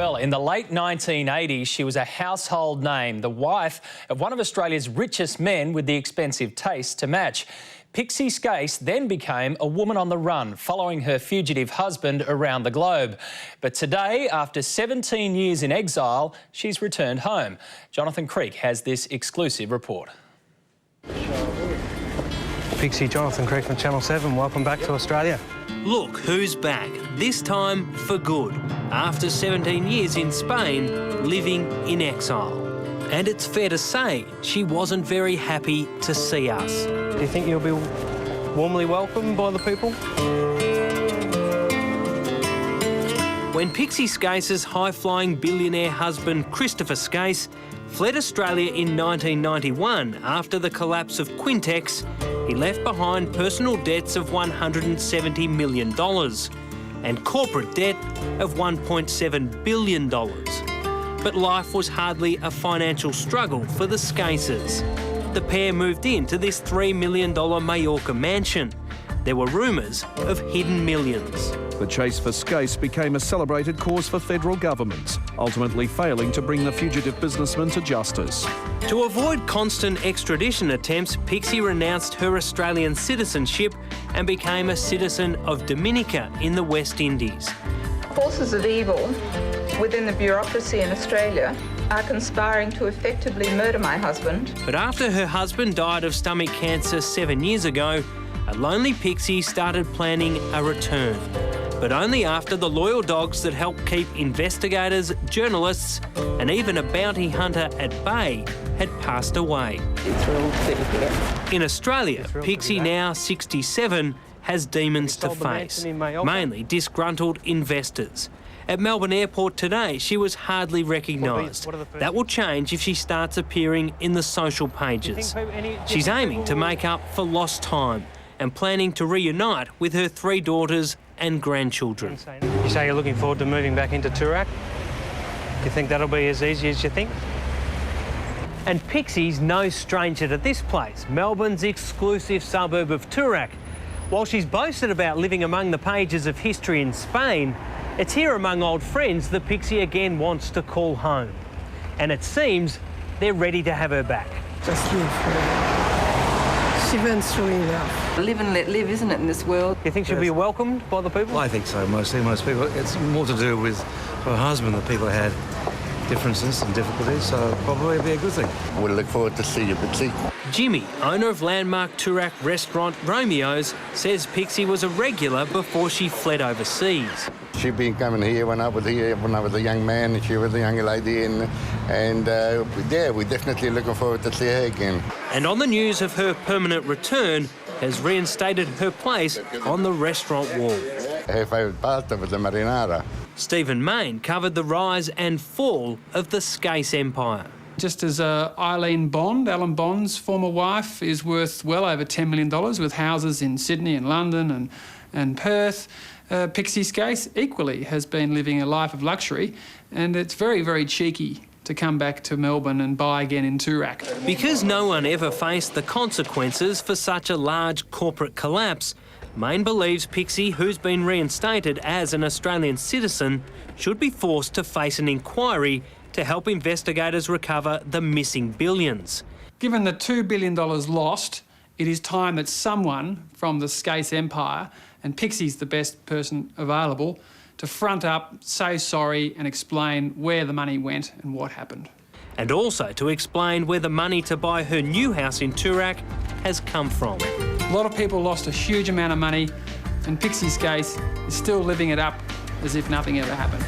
Well, in the late 1980s, she was a household name, the wife of one of Australia's richest men with the expensive taste to match. Pixie Skase then became a woman on the run, following her fugitive husband around the globe. But today, after 17 years in exile, she's returned home. Jonathan Creek has this exclusive report. Pixie, Jonathan Creek from Channel 7. Welcome back to Australia. Look who's back, this time for good, after 17 years in Spain, living in exile. And it's fair to say she wasn't very happy to see us. Do you think you'll be warmly welcomed by the people? When Pixie Skase's high-flying billionaire husband Christopher Skase fled Australia in 1991 after the collapse of Quintex, he left behind personal debts of $170 million and corporate debt of $1.7 billion. But life was hardly a financial struggle for the Skases. The pair moved into this $3 million Mallorca mansion. There were rumours of hidden millions. The chase for Skase became a celebrated cause for federal governments, ultimately failing to bring the fugitive businessman to justice. To avoid constant extradition attempts, Pixie renounced her Australian citizenship and became a citizen of Dominica in the West Indies. Forces of evil within the bureaucracy in Australia are conspiring to effectively murder my husband. But after her husband died of stomach cancer 7 years ago, a lonely Pixie started planning a return. But only after the loyal dogs that help keep investigators, journalists and even a bounty hunter at bay had passed away. Thrilled to be here. In Australia, Pixie, now 67, has demons to face, mainly disgruntled investors. At Melbourne Airport today, she was hardly recognised. That will change if she starts appearing in the social pages. She's aiming to make up for lost time and planning to reunite with her 3 daughters and grandchildren. You say you're looking forward to moving back into Toorak? Do you think that'll be as easy as you think? And Pixie's no stranger to this place, Melbourne's exclusive suburb of Toorak. While she's boasted about living among the pages of history in Spain, it's here among old friends that Pixie again wants to call home. And it seems they're ready to have her back. Just live. She went through enough. Live and let live, isn't it, in this world? Do you think she'll be welcomed by the people? Well, I think so, mostly. Most people. It's more to do with her husband that people had differences and difficulties, so probably it'll be a good thing. We'll look forward to see you, Pixie. Jimmy, owner of landmark Toorak restaurant Romeo's, says Pixie was a regular before she fled overseas. She'd been coming here when I was a young man, and she was a young lady, and yeah, we're definitely looking forward to see her again. And on the news of her permanent return, has reinstated her place on the restaurant wall. Her favourite pasta was the marinara. Stephen Mayne covered the rise and fall of the Skase empire. Just as Alan Bond's former wife, is worth well over $10 million with houses in Sydney and London and Perth, Pixie Skase equally has been living a life of luxury, and it's very, very cheeky to come back to Melbourne and buy again in Toorak. Because no one ever faced the consequences for such a large corporate collapse, Mayne believes Pixie, who's been reinstated as an Australian citizen, should be forced to face an inquiry to help investigators recover the missing billions. Given the $2 billion lost, it is time that someone from the Skase empire, and Pixie's the best person available, to front up, say sorry and explain where the money went and what happened. And also to explain where the money to buy her new house in Toorak has come from. A lot of people lost a huge amount of money, and Pixie Skase is still living it up as if nothing ever happened.